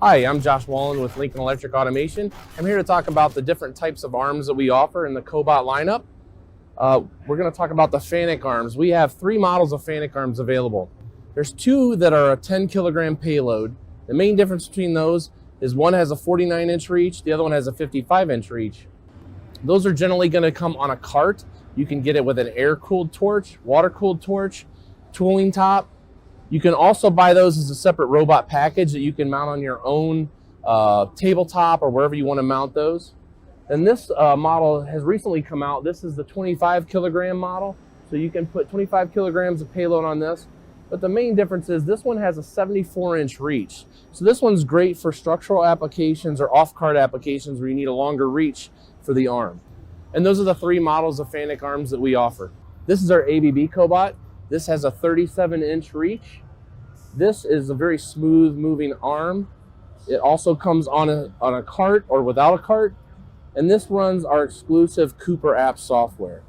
Hi, I'm Josh Wallen with Lincoln Electric Automation. I'm here to talk about the different types of arms that we offer in the Cobot lineup. We're going to talk about the FANUC arms. We have 3 models of FANUC arms available. There's 2 that are a 10 kilogram payload. The main difference between those is one has a 49-inch reach, the other one has a 55-inch reach. Those are generally going to come on a cart. You can get it with an air-cooled torch, water-cooled torch, tooling top. You can also buy those as a separate robot package that you can mount on your own tabletop or wherever you want to mount those. And this model has recently come out. This is the 25 kilogram model. So you can put 25 kilograms of payload on this. But the main difference is this one has a 74-inch reach. So this one's great for structural applications or off-cart applications where you need a longer reach for the arm. And those are the 3 models of FANUC arms that we offer. This is our ABB Cobot. This has a 37-inch reach. This is a very smooth moving arm. It also comes on a cart or without a cart. And this runs our exclusive Cooper app software.